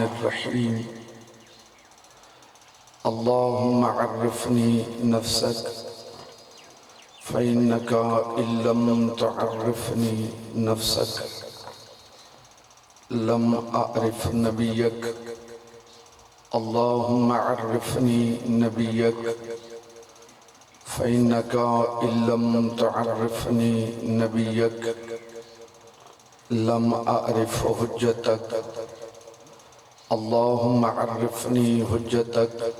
الرحيم اللهم عرفني نفسك فإنك إن لم تعرفني نفسك لم أعرف نبيك اللهم عرفني نبيك فإنك إن لم تعرفني نبيك لم أعرف حجتك اللهم عرفني حجتك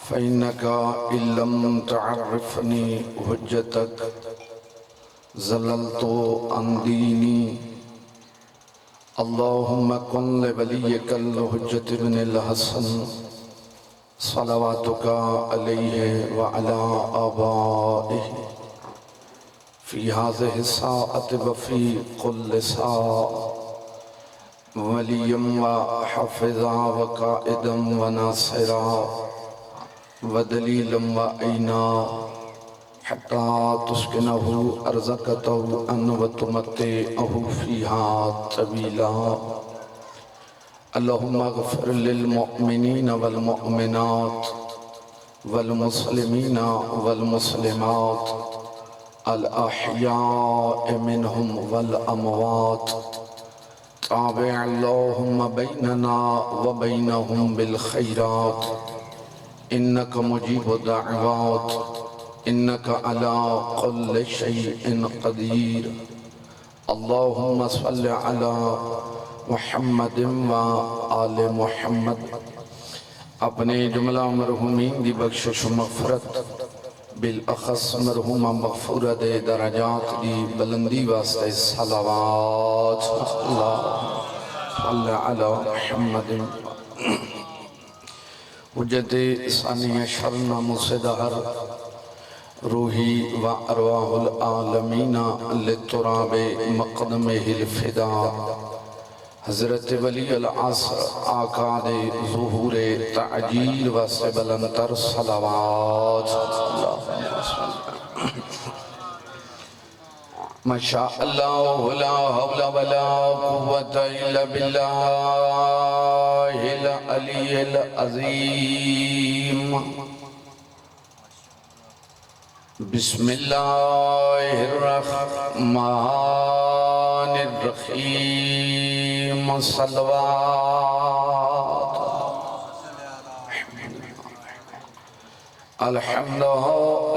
فإنك إن لم تعرفني حجتك زللت عن ديني اللهم كن لوليك الحجة بن الحسن صلواتك عليه وعلى آبائه في هذه الساعة وفي كل ساعة وليا وحفظا وقائدا وناصرا ودليلا وعينا حتى تسكنه أرزقك طوعا وتمتعه فيها طويلا اللهم اغفر للمؤمنين والمؤمنات والمسلمين والمسلمات الأحياء منهم والأموات تابع اللهم بيننا وبينهم بالخيرات إنك مجيب الدعوات إنك على كل شيء قدير اللهم صل على محمد وآل محمد اپنے جملہ مرحومین دی بخشش و مغفرت بالاخص مرحومہ مغفورہ دے درجات دی بلندی واسطے صلوات اللہ صلی علی محمد حجت ثانیہ شرنا مصدہر روحی و ارواح العالمین لتراب مقدمہ الفدا حضرت ولی العصر آقا دے ظہور تعجیل واسطے بلندر صلوات ما شاء اللہ لا حول ولا قوة الا باللہ العلی العظیم بسم اللہ الرحمن الرحیم صلوات الحمد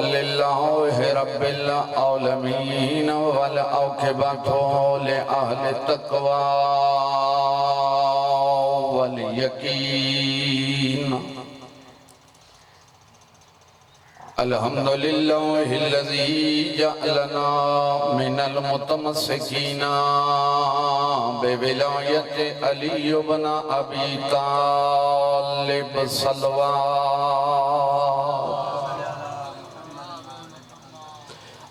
للہ رب العالمین والعاقبۃ لأہل التقوی والیقین الحمد للہ الذی جعلنا من المتمسکین بولایت علی بن ابی طالب صلوات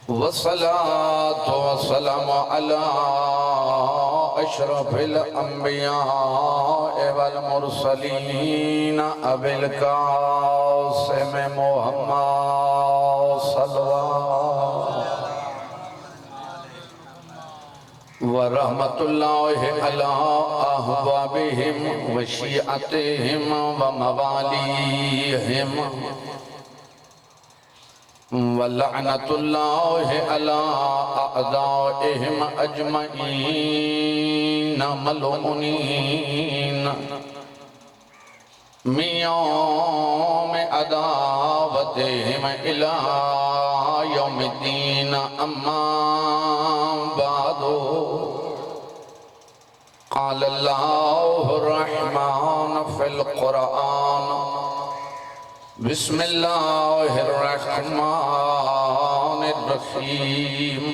والصلاة والسلام على أشرف الأنبياء والمرسلين أبي القاسم محمد صلوات ورحمة الله على أحبابهم وشيعتهم ومواليهم ولعنة الله على أعدائهم أجمعين ملعونين من يوم عداوتهم إلى يوم الدين أما بعد قال الله الرحمن في القرآن بسم اللہ الرحمن الرحیم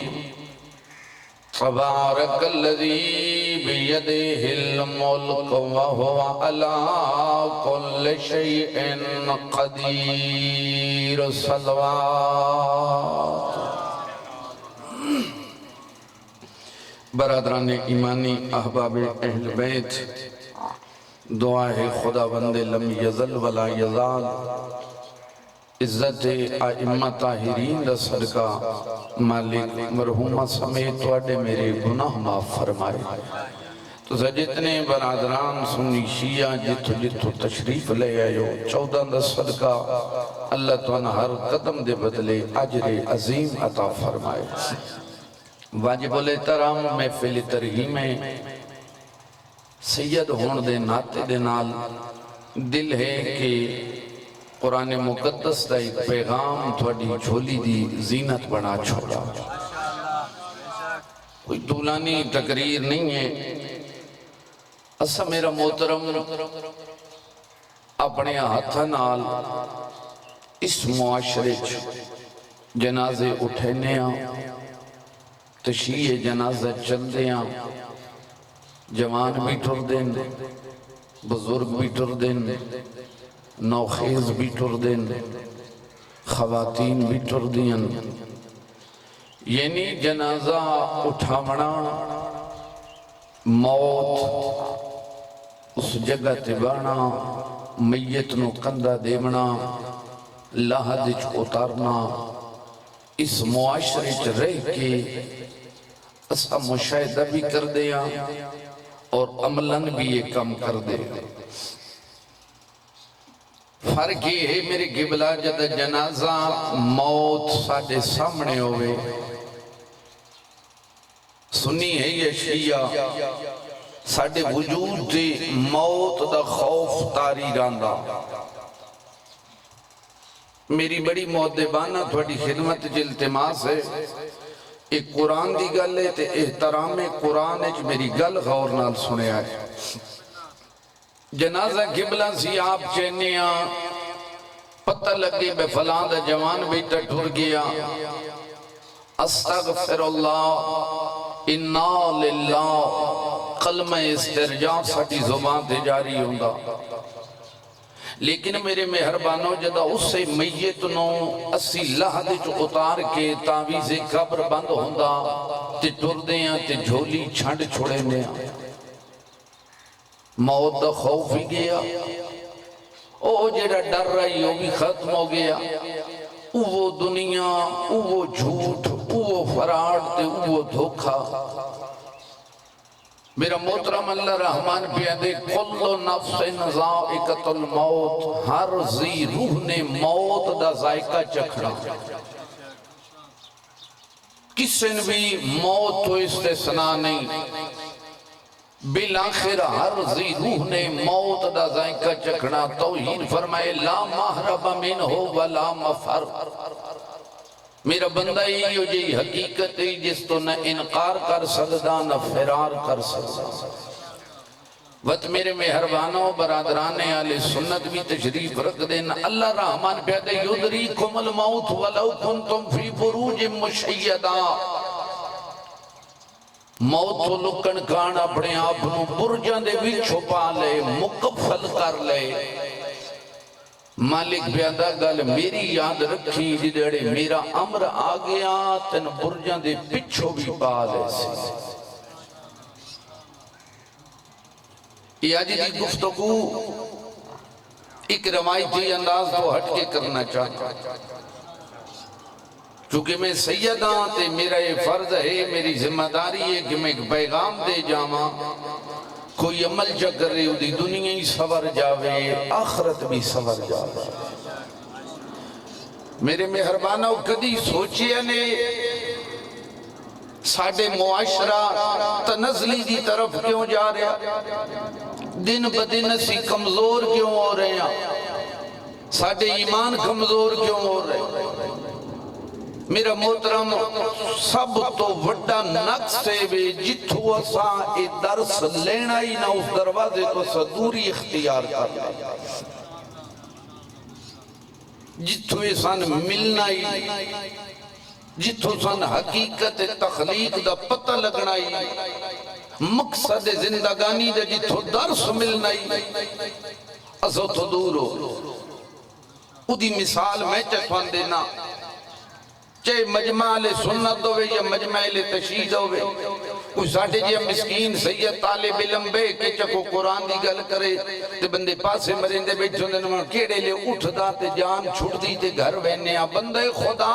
تبارک الذی بیدہ الملک وہو علی کل شیء قدیر صلوات برادران ایمانی احباب اہل بیت دعا ہے خداوند لم یزل ولا یزال عزت ائمہ طاہرین دا صدقہ مالک مرحومہ سمیت وڈے میرے گناہ معاف فرمائے تو جتنے برادران سنی شیعہ جتو تشریف لے آئے ہو 14 دا صدقہ اللہ تعالیٰ ہر قدم دے بدلے اجر عظیم عطا فرمائے۔ واجب الاحترام محفل ترغیب میں سید ہون دے ناتے دے نال دل ہے کہ قرآن مقدس دا ایک پیغام تھوڑی جھولی دی زینت بنا چھوڑا۔ کوئی دولانی تقریر نہیں ہے۔ اسا میرا محترم اپنے ہاتھا نال اس معاشرے جنازے اٹھینے تشیع جنازہ چل دیا، جوان بھی ٹر دین، بزرگ بھی ٹر دین، نوخیز بھی ٹر دین، خواتین بھی ٹر دین، یعنی جنازہ اٹھاونا موت اس جگہ تبانا میت نو کندہ دیونا لہدج اتارنا اس معاشرے رہ کے اسا مشاہدہ بھی کر دیا اور عملاً بھی یہ کم کر دے۔ فرق یہ ہے میرے قبلہ جد جنازہ موت ساڑھے سامنے ہوئے سنی ہے یہ شیعہ ساڑھے وجود دے موت دا خوف تاری راندہ۔ میری بڑی مؤدبانہ تھوڑی خدمت جلتماس ہے، ایک قرآن دی گل ہے تے احترام قرآن ہے میری گل غور نال سنے آئے۔ جنازہ قبلہ سی آپ چینیاں پتہ لگے بے فلاں دا جوان بیٹا ٹھر گیا، استغفر اللہ انا للہ کلمہ استرجاع ساڑھی زبان تے جاری ہوندہ۔ لیکن میرے مہربانوں جدہ اس سے میت نو اسی لحظے چو اتار کے تعویز قبر بند ہوندہ تے ٹر دیاں تے جھولی چھنڈ چھوڑے دیاں، موت دا خوف ہی گیا، او جڑا ڈر رہی ہو بھی ختم ہو گیا، وہ دنیا، وہ جھوٹ، وہ فراڈ تے وہ دھوکھا۔ میرا محترم اللہ رحمان پیادے کل نفس ذائقۃ الموت، ہر ذی روح نے موت دا ذائقہ چکھنا۔ کسی نے بھی موت تو استثناء نہیں، بالآخر ہر ذی روح نے موت دا ذائقہ چکھنا۔ توحید فرمائے لا محرب منہ ولا مفر۔ میرا بندہ ہی ہو جی حقیقت ہی جس تو نہ انکار کر سکتا نہ فرار کر سکتا۔ وقت میرے مہربانوں برادران اہل سنت بھی تشریف رکھ دینا۔ اللہ رحمان پیادے یدریکم الموت ولو کنتم فی بروج مشیدہ۔ موت تو لکن کان اپنے آپنوں برجاں دے بھی چھپا لے، مکفل کر لے۔ مالک بیادہ گل میری یاد رکھی جدڑے میرا امر آگیا تن برجاں دے پچھو بھی پا لے سی۔ یہ آجی دی گفتگو ایک روایتی انداز تو ہٹ کے کرنا چاہتا، چونکہ میں سیداں تے میرا یہ فرض ہے، میری ذمہ داری ہے کہ میں ایک پیغام دے جاواں، کوئی عمل جا کر رہے ہو دی دنیا ہی سور جاوے، آخرت بھی سور جاوے۔ میرے مہربانوں کدی سوچیا نے ساڑھے معاشرہ تنزلی دی طرف کیوں جا رہا، دن بدن اسی کمزور کیوں ہو رہے ہیں، ساڑھے ایمان کمزور کیوں ہو رہے ہیں۔ میرا محترم سب تو وڈا نقص ہے بھی جتھو اساں اے درس لینا ہی نہ اس دروازے تو صدوری اختیار کر لیں، جتھو اسان ملنا ہی، جتھو اسان حقیقت تخلیق دا پتہ لگنا ہی، مقصد زندگانی دا جتھو درس ملنا ہی، اسو تو دور ہو۔ ادھی مثال میں چکھوان دینا، چاہے مجمع علیہ سنت ہوئے یا مجمع علیہ تشہید ہوئے، کوئی ساٹھے جی مسکین سید طالب علم بے کہ چکو قرآن دی گل کرے تے بندے پاسے مرندے بیٹھے ہوندے نمان کیڑے لے اٹھ دا تے جان چھوٹ دی تے گھر وینیا بندے خدا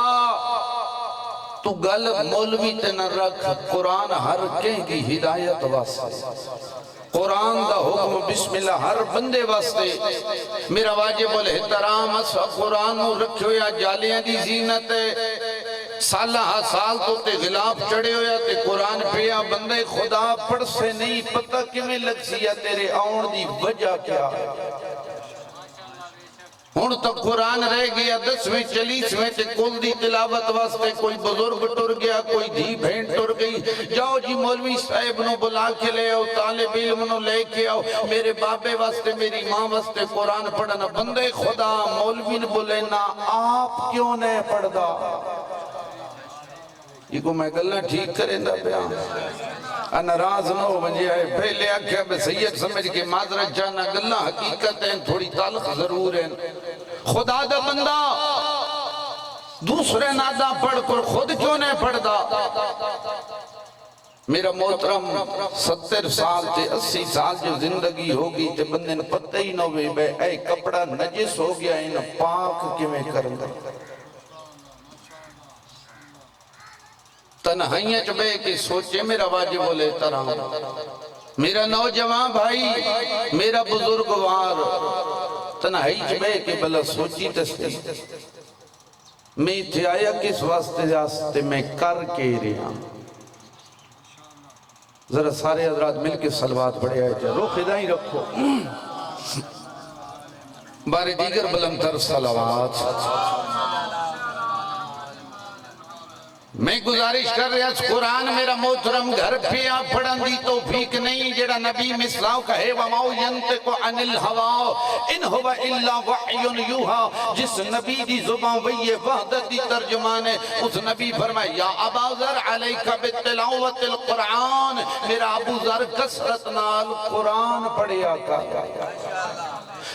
تو گل مولوی تے نہ رکھ، قرآن ہر کہیں کی ہدایت واسطے۔ قرآن دا حکم بسم اللہ ہر بندے واسطے میرا واجب الاحترام اس قرآن نو رکھو یا جالیاں دی زینت ہے سالہ سال تو تے غلاف چڑھے ہویا تے قرآن پیا بندے خدا پڑھ سے نہیں پتہ کمیں لگ سیا تیرے آن دی وجہ کیا ہے ہون تو قرآن رہ گیا 10ویں 40ویں تے کل دی تلاوت واسطے کوئی بزرگ ٹر گیا کوئی دھی بہن ٹر گئی جاؤ جی مولوی صاحب نو بلا کے لے آؤ طالب علم نو لے کے آؤ میرے بابے واسطے میری ماں واسطے قرآن پڑھنا بندے خدا مولوی نے بولے نا آپ کیوں نہیں پڑھ دا یہ کو میں گلنا ٹھیک کریں دا بیان ناراض نہ ہو بنجی آئے پہلے آکھیا بے سید سمجھ کے معذرت جانا گلنا حقیقت ہیں تھوڑی تالخ ضرور ہیں خدا دا بندہ دوسرے نادا پڑھ کر خود کیوں نہیں پڑھ دا میرا محترم 70 سال تے 80 سال جو زندگی ہوگی تے بندے نے پتہ ہی نہ ہوئے بے اے کپڑا نجس ہو گیا ان پاک کیویں کریں گا تنہائیاں چبے کہ سوچے میرا واجب الاحترام میرا نوجوان بھائی میرا بزرگوار تنہائی چبے کہ بلا سوچی تستی میں تھے آیا کس واسطے میں کر کے رہا ذرا سارے حضرات مل کے صلوات پڑھے آئے جائے روح خدائی رکھو بارے دیگر بلندر صلوات میں گزارش کر رہا اس قرآن میرا محترم گھر پہ آپ پڑھن دی توفیق نہیں جڑا نبی مثلاؤ کہے وَمَوْ يَنْتِقُ عَنِ الْهَوَىٰ اِنْ هُوَ إِلَّا وَحْيٌ يُوحَىٰ جس نبی دی زبان وہی وحدت دی ترجمان ہے اس نبی فرمائے یا ابا ذر علیکہ بِالتِّلَاوَةِ الْقُرْآن میرا ابو ذر کسرت نال قرآن پڑھے آقا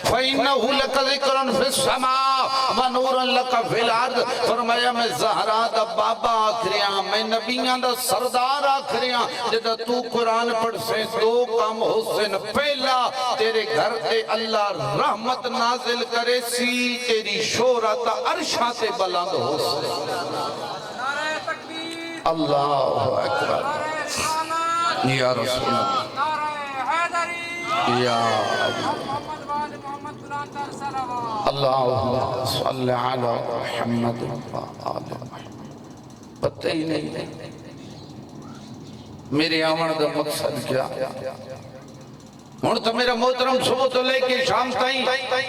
فَإِنَّهُ لَكَ ذِكْرٌ فِي السَّمَاءِ وَنُورٌ لَكَ فِي الْأَرْضِ فرمایا میں زہرا دا بابا آکھریاں میں نبیاں دا سردار آکھریاں جدہ تو قرآن پڑھ سے دو کام حسن پہلا تیرے گھر تے اللہ رحمت نازل کرے سی تیری شہرت عرشاں تے بلند حسن اللہ اکبر یا رسول یا اللہم صلی علی محمد آل محمد پتہ ہی نہیں میرے آمن دا مقصد کیا ہون تو میرا محترم صبح تو لے کے شام تائیں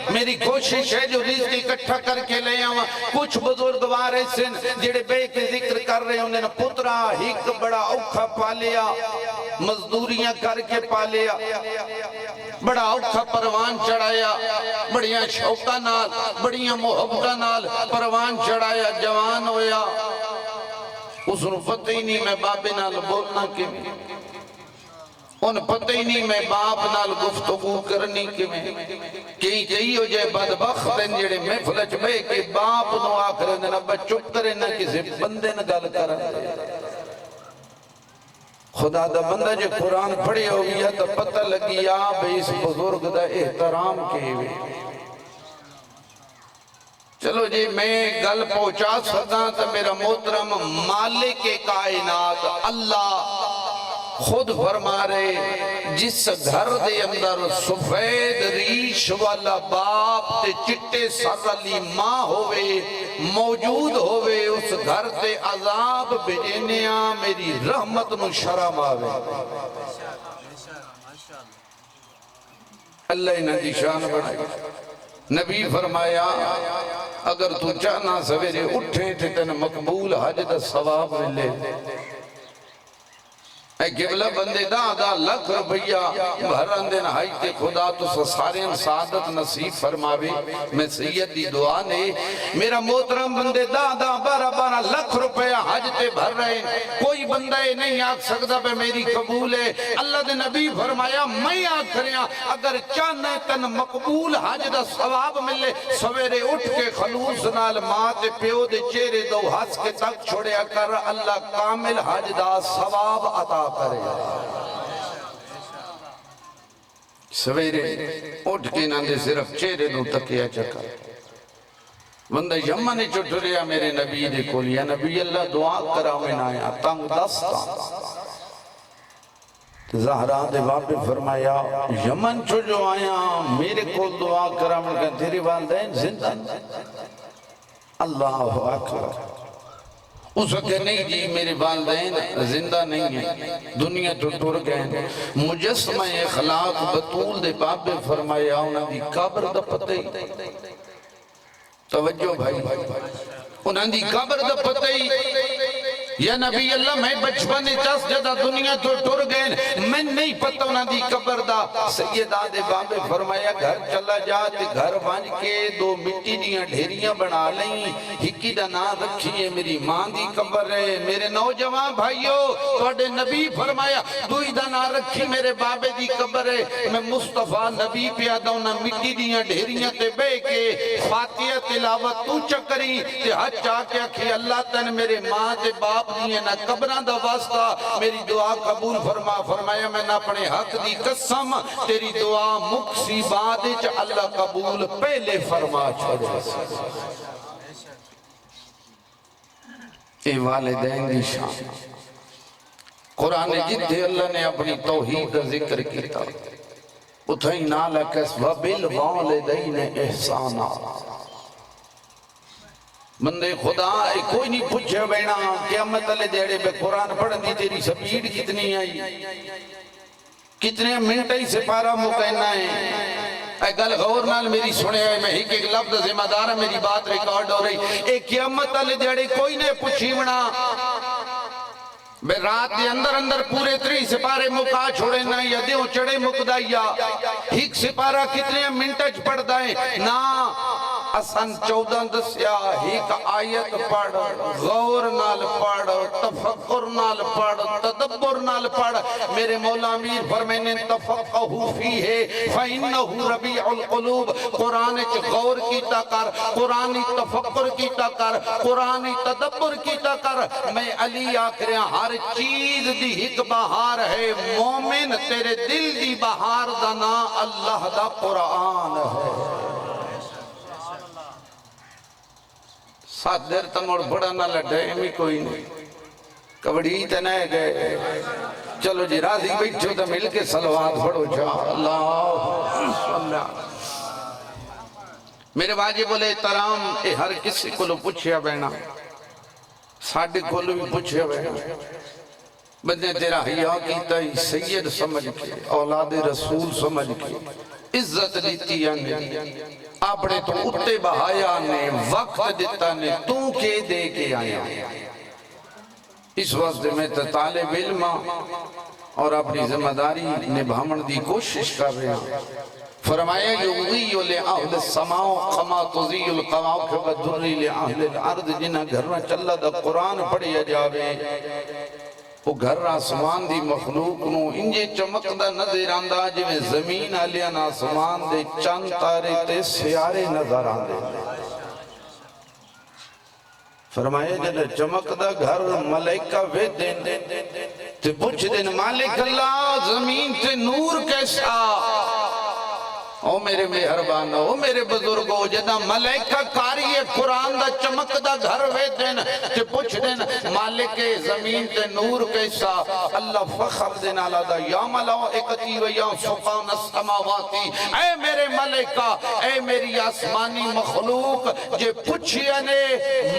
میری کوشش ہے جو رزق اکٹھا کر کے لے آواں کچھ بزرگوار ایسے جڑے بے کے ذکر کر رہے انہیں پترا ہک بڑا اوکھا پالیا مزدوریاں کر کے پالیا بڑا اوکھا پروان چڑھایا بڑیاں شوقہ نال بڑیاں محبتہ نال پروان چڑھایا جوان ہویا اس نے پتہ ہی نہیں میں بابے نال بولنا کے ان پتہ ہی نہیں میں باپ نال گفتگو کرنی کے میں کہیں ہو جائے بدبخت ہیں جڑے محفلچ بے کہ باپ نو آخر دینا چپ کرے نہ کسی بندے نہ گل کر خدا دا بندہ جو قرآن پڑھے ہو گیا تو پتہ لگی آپ اس بزرگ دا احترام کے ہوئے چلو جی میں گل پہنچا سکتا تو میرا محترم مالک کائنات اللہ خود فرما رہے جس گھر دے اندر سفید ریش والا باپ تے چٹے سر علی ماں ہوئے موجود ہوئے اس گھر تے عذاب بھیجنیاں میری رحمت نو شرم آوے اللہ انہاں دی شان بڑھائے نبی فرمایا اگر تو چاہنا سویرے اٹھے تھے تن مقبول حج دا ثواب ملے اے قبلہ بندے دا لکھ روپیہ بھران دن ہائی تے خدا تو سارے سعادت نصیب فرماوے میں سید دی دعا نے میرا محترم بندے دا 12 لکھ روپیہ حج تے بھر رہے ہیں کوئی بندہ نہیں آکھ سکتا پہ میری قبول ہے اللہ دے نبی فرمایا میں آکھ رہا اگر چاہنا تن مقبول حج دا ثواب ملے سویرے اٹھ کے خلوص نال ماں تے پیو دے چہرے دو ہس کے تک چھوڑیا کر اللہ کامل حج دا ثواب عطا کرے سویرے اٹھ کے ناندے صرف چہرے دو تکیا چکا بندہ یمن چٹ رہا میرے نبی دے کو لیا نبی اللہ دعا کرا میں آیا تنگ دستا زہرا دے باپے فرمایا یمن چھو جو آیا میرے کو دعا کرا من کہ تیرے والدین زندہ اللہ اکبر. اس وقت نہیں جی میرے والدین زندہ نہیں ہیں دنیا تو ٹر گئے ہیں. مجسمہ اخلاق بطول دے باپے فرمایا انہاں دی قبر دا پتہ ہی توجہ بھائی انہاں دی قبر دا پتہ ہی یا نبی اللہ میں بچپن چاس جدہ دنیا تو ٹر گئے میں نہیں پتہ انہاں دی قبر دا. سیدہ دے بابے فرمایا گھر چلا جاتے گھر بن کے دو مٹی دیاں ڈھیریاں بنا لیں ہکی دا نام رکھیے میری ماں دی قبر ہے. میرے نوجوان بھائیو توڑے نبی فرمایا دوئی دا نام رکھی میرے بابے دی قبر ہے. میں مصطفیٰ نبی پیادا انہاں مٹی دیاں ڈھیریاں تے بے کے فاتحہ تلاوت تو چکری تے حج چاہ کے اکھی اللہ تن میرے ماں تے باپ دیئے نہ قبران دا واسطہ میری دعا قبول فرمایا میں نہ اپنے حق دی قسم تیری دعا مکسی بادج اللہ قبول پہلے فرما چھوڑے. اے والدین دی شان قرآن جدے اللہ نے اپنی توحید ذکر کیتا اتھائی نالا کس وَبِالْوَالِدَيْنِ احسانا. بندے خدا کوئی نہیں پوچھے بینا قیامت علی دیڑے بے قرآن پڑھن دی تیری سپیڈ کتنی آئی کتنے منٹ ہی سے پارا مکینہ ہے. اے گل غور نال میری سنے ہے میں ایک لفظ ذمہ دارہ میری بات ریکارڈ ہو رہی. اے قیامت علی دیڑے کوئی نے پوچھی بنا بے رات دے اندر پورے 3 سپارے مکا چھوڑے نا یا دیوں چڑے مکدائیا ایک سپارہ کتنے منٹج پڑھ دائیں نا اسان 14 دسیا ایک آیت پڑھ غور نال پڑھ تفکر نال پڑھ تدبر نال پڑھ. میرے مولا امیر فرمائنے تفقہو فیہ فإنہو ربیع القلوب. قرآن غور کیتا کر قرآنی تفکر کیتا کر قرآنی تدبر کیتا کر. میں علی آکھریا ہر چیز دی ایک بہار ہے مومن تیرے دل دی بہار دا نا اللہ دا قرآن ہے. ساتھ دیر تموڑ بڑا نہ لٹھے ہمیں کوئی نہیں کبڑی تنے گئے. چلو جی راضی بیٹھو تو مل کے صلوات پڑھو جا اللہ. میرے واجب الاحترام اے ہر کسی کو لو پوچھیا بینا ساڑھے کو لو بھی پوچھیا بینا بندے تیرا حیاء کیتا ہی سید سمجھ کے اولاد رسول سمجھ کے عزت دیتی آنے اپنے تو اتے بہایا نے وقت دیتا نے تو کے دے کے آیا. اس وقت میں طالب علم اور اپنی ذمہ داری نبھامن دی کوشش کر رہے ہیں. فرمایا یغیو لأہل السماء کما تضیع القواکب الدری لأہل الارض. جنہ گھر میں چلا دا قرآن پڑھیا جاوے وہ گھر آسمان دی مخلوق نو انجے چمک دا نظر آندہ جویں زمین آلیان آسمان دے چند تارے تے سیارے نظر آندے. فرمایا جنہ چمک دا گھر ملائکہ وے دین تے پوچھ دین مالک اللہ زمین تے نور کیسا. او میرے مہربان او میرے بزرگو جدہ ملائکہ کاری قرآن دا چمک دا گھر وے دین تے پوچھ دین مالک زمین تے نور کیسا. اللہ فخر دین آلہ دا یا ملائکتی و یا سبحان السماواتی. اے میرے ملائکہ اے میری آسمانی مخلوق جے پوچھیا نے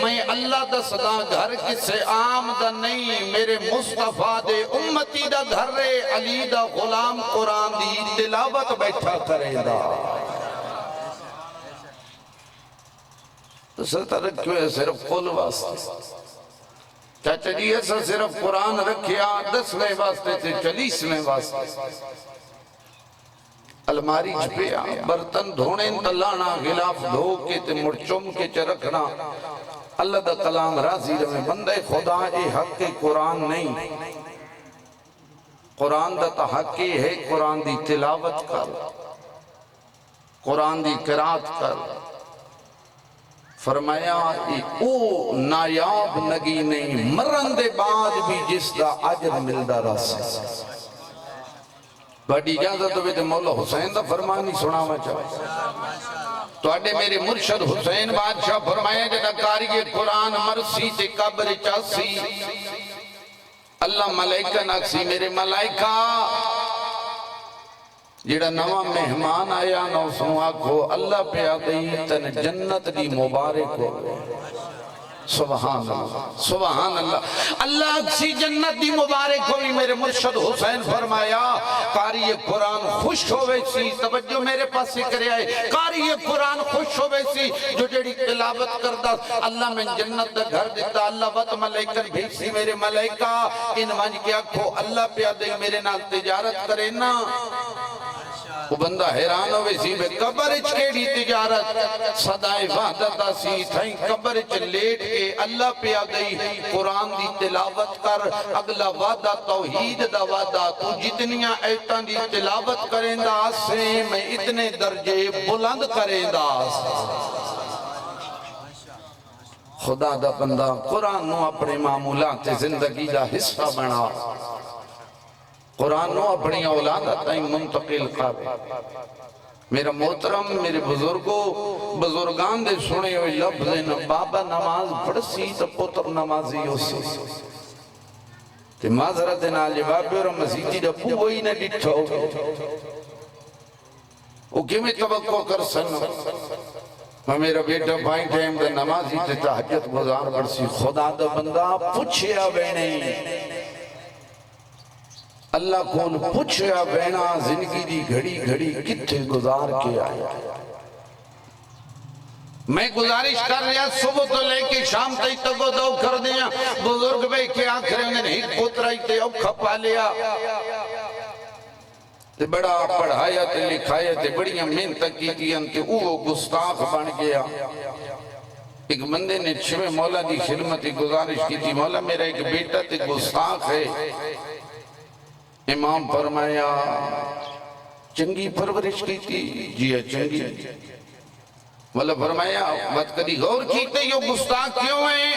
میں اللہ دا صدا گھر کسے عام دا نہیں میرے مصطفیٰ دے امتی دا گھر رے علی دا غلام قرآن دی تلاوت بیٹھا کرے دا. تو سر رکھو ہے صرف قول واسطے چاچا جی ایسا صرف قرآن رکھیا 10ویں واسطے تھے 40ویں واسطے. الماری چھپیا برتن دھونے تلانا غلاف دھو کے تے مرچم کے چے رکھنا. اللہ دا کلام راضی رہے بندے خدا اے حق قرآن نہیں قرآن دا تا حق ہے قرآن دی تلاوت کر قرآن دی قرآت کر. فرمایا او نایاب نگی نہیں مرن دے بعد بھی جس دا عجر ملدہ رس. بڑی اجازت ہوئے تے مولا حسین دا فرمانی سناوا چاہے تو اڈے میرے مرشد حسین بادشاہ فرمایا جدہ کاری قرآن مرسی تے قبر چاسی اللہ ملائکہ ناکسی میرے ملائکہ جیڑا نوا مہمان آیا نو سوا کو اللہ پہ آدھی تن جنت دی مبارک ہو سبحان اللہ سبحان اللہ اللہ اکسی جنت دی مبارک ہوئی میرے مرشد حسین فرمایا قاری قرآن خوش ہوئے سی توجہ میرے پاس سے کرے آئے قاری قرآن خوش ہوئے سی جو جڑی تلاوت کردہ اللہ میں جنت دا گھر دیتا اللہ وط ملائکن بھیج سی میرے ملائکہ ان وانج کیا کھو اللہ پہ آدھے میرے نال تجارت کرے نا وہ بندہ حیران ہوئے سی بے قبر کیڑی تجارت صدائے وحدتا سی تھائیں قبر لیٹ کے اللہ پہ آگئی قرآن دی تلاوت کر اگلا وعدہ توحید دا وعدہ تو جتنیاں ایتاں دی تلاوت کریں دا سے میں اتنے درجے بلند کریں دا خدا دا بندہ قرآن نو اپنے معمولات زندگی دا حصہ بنا قرآن نو اپنی اولاد تائیں منتقل کر میرا محترم میرے بزرگوں بزرگان دے سنے ہوئے لفظ بابا نماز پڑھسی تو پتر نمازی ہو سی تے معذرت نال جواب اور مسیحی ربو وہی نہ ڈٹھو وہ کیوں توقع کر سن میرا بیٹا بھائی ٹائم دے نمازی تے تحجت گزار پڑھسی خدا دا بندہ پوچھیا بے نہیں اللہ کون پوچھیا بہنا زندگی دی گھڑی گھڑی کتھے گزار کے آیا میں گزارش کر رہا صبح تو لے کے شام تئی تگو دو کر دیا بزرگ بے کے آنکھ رہے ہیں ایک پوترائی تے او کھپا لیا تے بڑا پڑھایا تے لکھایا تے بڑی محنت کی تھی انتے وہ گستاخ بن گیا ایک بندے نے چھوے مولا دی خدمت گزارش کی تھی مولا میرا ایک بیٹا تے گستاخ ہے امام فرمایا چنگی پرورش کی تھی جی ہے چنگی مولا فرمایا بات کدی غور کیتے یہ گستاخ کیوں ہیں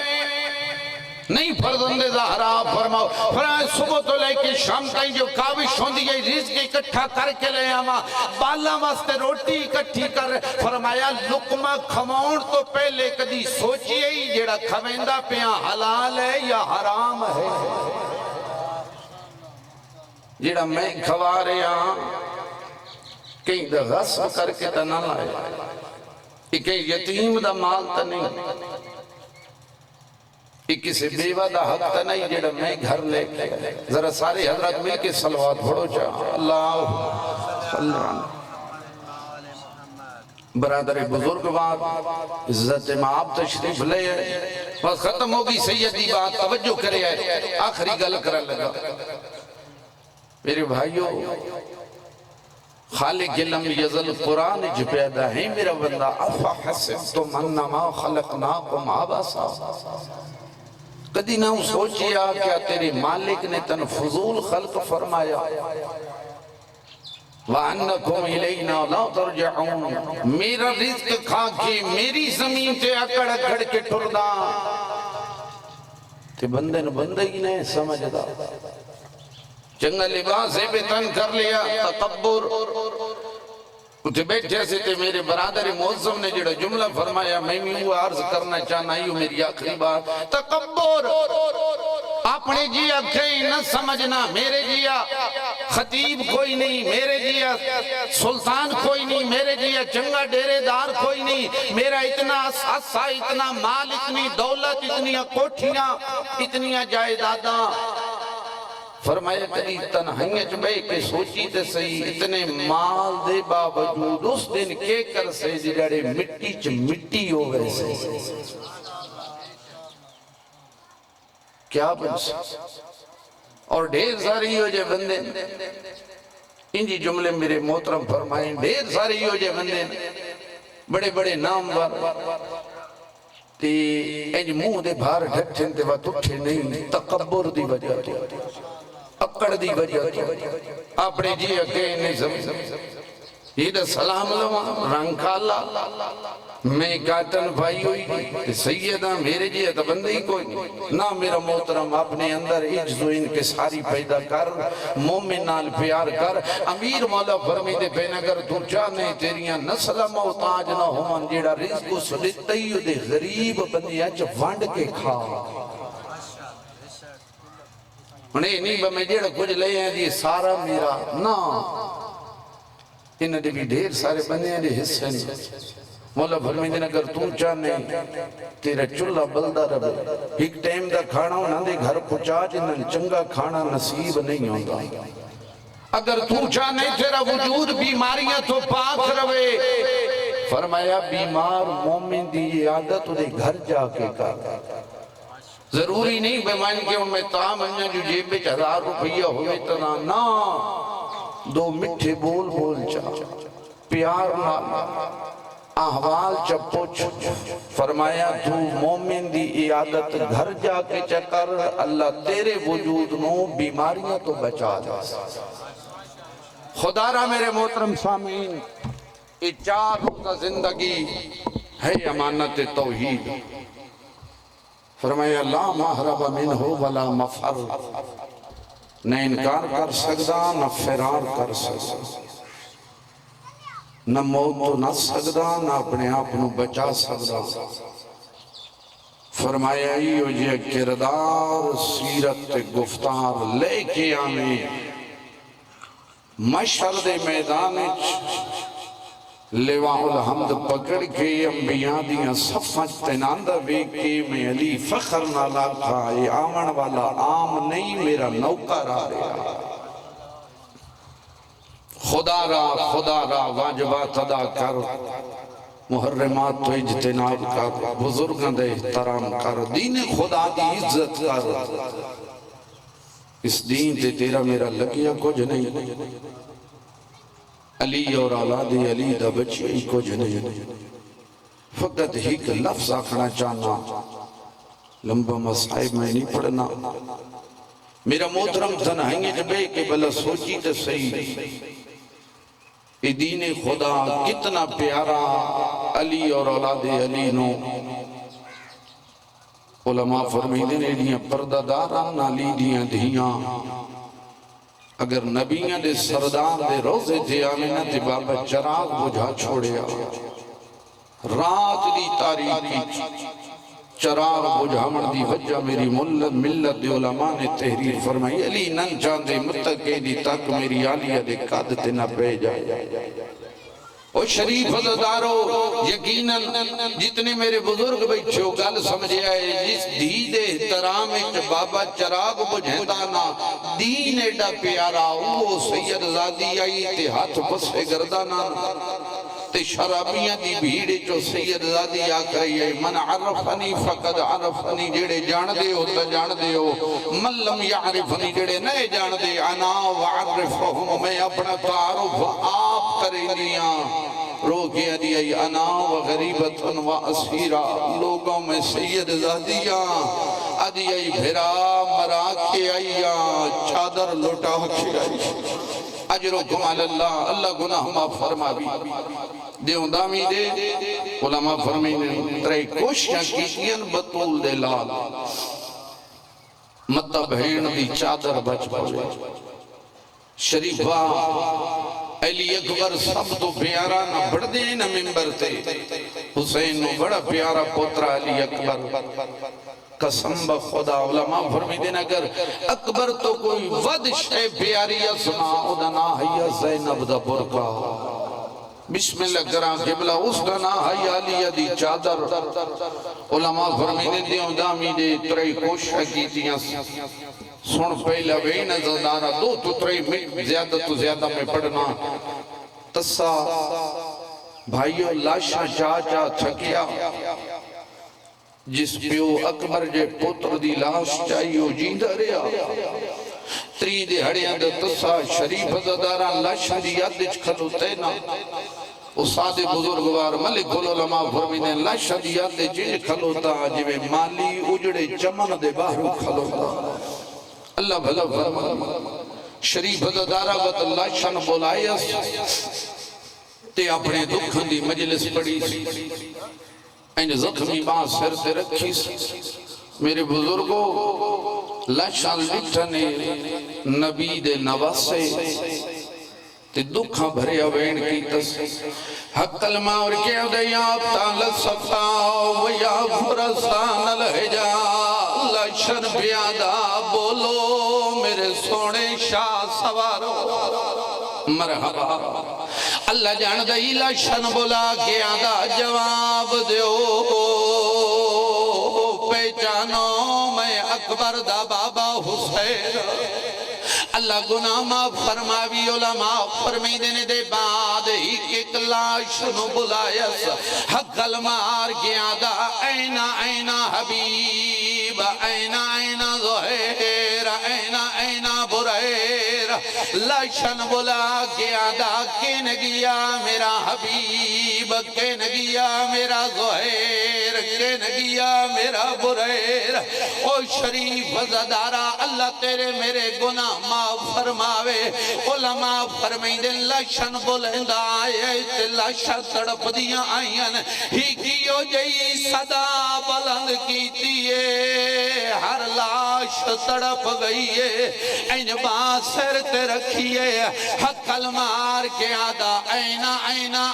نہیں فرزند زہرا فرماؤ فرمایا صبح تو لے کے شام تائیں جو کاوش ہوندی ہے رزق اکٹھا کر کے لے آما بالا واسطے روٹی اکٹھی کر فرمایا لقمہ کھماؤن تو پہلے کدی سوچیے ہی جیڑا کھویندہ پیاں حلال ہے یا حرام ہے جیڑا میں کھوا رہے ہاں کہیں دا غصب کر کے تا نہ لائے کہیں یتیم دا مال تا نہیں کسی بیوہ دا حق تا نہیں جیڑا میں گھر لے ذرا سارے حضرات مل کے صلوات پڑھو چاہا اللہ صلی اللہ برادر بزرگ بات عزت معاب تشریف لے بس ختم ہوگی سیدی بات توجہ کرے آخری گل کرن لگا میرے بھائیو خالق لم یزل قرآن جو پیدا ہے میرا بندہ افا حسبتم انما خلقناکم عباسا کدی نہ سوچیا کیا تیرے مالک نے تن فضول خلق فرمایا وَأَنَّكُمْ إِلَيْنَا لَا تَرْجَعُونَ میرا رزق کھا کے میری زمین تے اکڑ اکڑ کے ٹردہ تے بندے نے بندے ہی نہیں سمجھدا چنگا لباس ہے بیتن کر لیا تکبر اٹھے بیٹھے سے تے میرے برادر معظم نے جڑا جملہ فرمایا میں بھی عرض کرنا چاہنا ہی میری آخری بات تکبر اپنے جیا کہیں نہ سمجھنا میرے جیا خطیب کوئی نہیں میرے جیا سلطان کوئی نہیں میرے جیا چنگا ڈیرے دار کوئی نہیں میرا اتنا اساسا اتنا مال اتنی دولت اتنی کوٹھیاں اتنی جائیداداں فرمایا کدی تنہائیاں چ بے کے سوچی تے صحیح اتنے مال دے باوجود اس دن کے کر سے جڑے مٹی چ مٹی ہو گئے سے کیا بن سکتا اور ڈھیر ساری ہو جائے بندے انجی جملے میرے محترم فرمائیں ڈھیر ساری ہو جائے بندے بڑے بڑے نام تے انج منہ دے بھار ڈھٹھن تے وقت اٹھے نہیں تکبر دی وجہ تے اکڑ دی وجہ اپنے جی اکے نہیں سمجھ یہ دا سلام لواں رنگ کالا میں کاتن بھائی ہوئی سیدہ میرے جی تو بندے ہی کوئی نہیں نہ میرا محترم اپنے اندر عجز و انکساری پیدا کر مومن نال پیار کر امیر مولا فرمی دے بین اگر تو چاہنے تیریاں نسل محتاج نہ ہومن جیڑا رزق اس لتیو دے غریب بندیاں چھ وانڈ کے کھا انہیں نہیں میں جیڑا کچھ لے ہیں دی سارا میرا نا انہیں دے بھی ڈھیر سارے بنے ہیں دے حصے نہیں مولا فرمیدن اگر تو چاہنے تیرا چلہ بلدہ رہے ایک ٹائم دا کھانا انہاں دے گھر پچا جنہاں چنگا کھانا نصیب نہیں ہوتا اگر تو چاہنے تیرا وجود بیماریاں تو پاک رہے فرمایا بیمار مومن دی یہ عادت انہیں گھر جا کے کہا ضروری نہیں بیمان کہ ان میں تام انجا جو جیب میں 1000 روپیہ ہوئے تنا نا دو مٹھے بول بول چاہ پیار نہ احوال چپوچ فرمایا تو مومن دی عادت گھر جا کے چکر اللہ تیرے وجود نو بیماریاں تو بچا دے خدا را میرے محترم سامعین یہ 4 روزہ زندگی ہے امانت توحید فرمایا لا محرب منہ ولا مفر نہ انکار کر سکتا نہ فرار کر سکتا نہ موت تو نہ سکتا نہ اپنے آپ نو بچا سکتا فرمایا یہ کردار سیرت گفتار لے کے آمیں مشہد میدان لواء الحمد پکڑ کے انبیاء دیاں صفحہ تناندہ بے کے میں علی فخر نہ لاکھا یہ آمن والا عام نہیں میرا نوکر آ رہا خدا را واجبات ادا کر محرمات تو اجتناب کر بزرگاں دے احترام کر دین خدا دی عزت کر اس دین تے تیرا میرا لگیا کچھ نہیں علی اور اولاد علی دا بچی کچھ نہیں فقط ایک لفظ آکھنا چاہنا لمبا مسائب میں نہیں پڑھنا میرا محترم تنہائیں جبے کہ بلا سوچی تے صحیح یہ دین خدا کتنا پیارا علی اور اولاد علی نو علماء فرمیدے نے دیاں پردہ داران نالی دیاں دھیاں اگر نبیاں دے سردار دے روزے تھے آمینہ تے بابا چراغ بجھا چھوڑے آیا رات دی تاریخی چراغ بجھا مردی وجہ میری ملت دے علماء نے تحریر فرمائی علی نن چاندے متقے دی تک میری آلیہ دے قادت نہ پہ جائے او شریف عزدارو یقیناً جتنے میرے بزرگ بیٹھو گل سمجھے آئے جس دید احترام اچھ بابا چراغ بجھندانا دین ایڈا پیارا وہ سید زادی آئی تے ہاتھ پسے گردانا تے شرابیاں دی بھیڑے جو سید زادی آکھائی ہے من عرفنی فقد عرفنی جڑے جان دے ہو تا جان دے ہو من لم یعرفنی جڑے نئے جان دے انا وعرفہم میں اپنا تعارف آپ کرے دیاں روکیا دیائی انا وغریبتن واسیرہ لوگوں میں سید زادیاں ادیائی بھرا مرا کے آئیاں چادر لٹا کے آئی اجرکم اللہ اللہ گناہ ما فرما بھی دیوں دامی دے علماء فرمین ترے کوشیاں کیتین بطول دے لال مطا بہین دی چادر بچ پڑے شریفہ علی اکبر سب تو پیارا نہ بڑھ دے نہ ممبر تے حسین نو بڑا پیارا پوترا علی اکبر قسم بخدا علماء فرمیدین اگر اکبر تو کوئی ود شے پیاری اسنا ادنا حیا زینب دا برکا بسم اللہ کران قبلہ اس دنا حیا علی دی چادر علماء فرمیدین دیوں دامی دے ترے کوشش کی دیاں سن پہلا وین زدارہ دو تو ترے منٹ زیادہ تو زیادہ میں پڑھنا تسا بھائیو لاشا چاچا تھکیا جس پیو اکبر جے پتر دی لاش چاہیو جیندہ ریا تری دے ہڑیاں دے تسا شریف زدارہ لاشا دی یادج کھلو تینا استاد بزرگوار ملک العلماء فرمینے لاشا دی یادج کھلو تا جوے مالی اجڑے چمن دے باہرو کھلو تا اللہ بھلا فرما شریف زدارہ وط اللہ شن بولائیس تے اپنے دکھن دی مجلس پڑی سی این زخمی ماں سر تے رکھی سی میرے بزرگوں لاشن لٹھنے نبی دے نواسے تے دکھاں بھرے اوین کی تس حق کلمہ اور کہہ دے یا ابتال صفا و یا فرستان الحجا لاشن پیادا بولو میرے سونے شاہ سوارو مرحبا اللہ جان دئی لاشن بولا گیا دا جواب دیو پہچانو میں اکبر دا بابا حسین اللہ گناہ معاف فرماوی علماء فرمی دینے دے بعد ہی ایک لاش نو بلائیس حق المار گیا دا اینا اینا حبیب اینا اینا زہیر اینا اینا بریر لاشن بلا گیا دا کین گیا میرا حبیب کین گیا میرا زہیر کین گیا میرا بریر او شریف زدارا اللہ تیرے میرے گناہ معاف فرماوے علماء فرمائیں دن لاشن بلندہ آئے لاشن تڑپ دیا آئین ہی کیو جئی صدا بلند کیتی ہے ہر لاش تڑپ گئی ہے این باسر تے رکھیے حق المار کے آدھا اینا اینا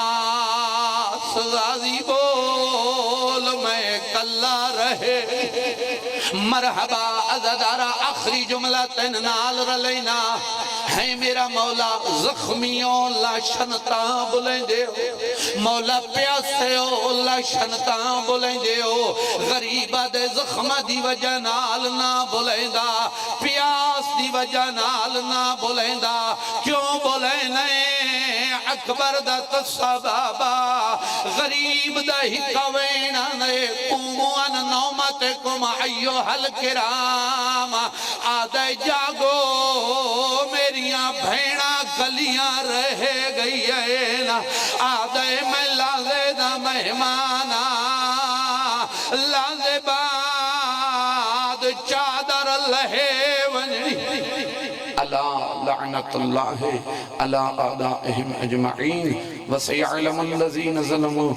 عباس غازی بول میں کلا رہے مرحبا عزدارا آخری جملہ تین نال رلینا ہے میرا مولا زخمیوں لاشن تاں بلیں دے مولا پیاسے ہو لاشن تاں بلیں دے غریبہ دے زخمہ دی وجہ نال نہ بلیں دا پیاس دی وجہ نال نہ بلیں دا کیوں بلیں نئے اکبر دا قصہ بابا غریب دا ہی کوینا نئے قوموان نومتکم ایوہ الکرام آدھے جاگو میریاں بھیڑا گلیاں رہ گئی ہے نا آدھے میں لازے دا مہمانا لازے بعد چادر لہے ونجنی اللہ لعنت اللہ علی آدائہم اجمعین وسیعلم الذین ظلموا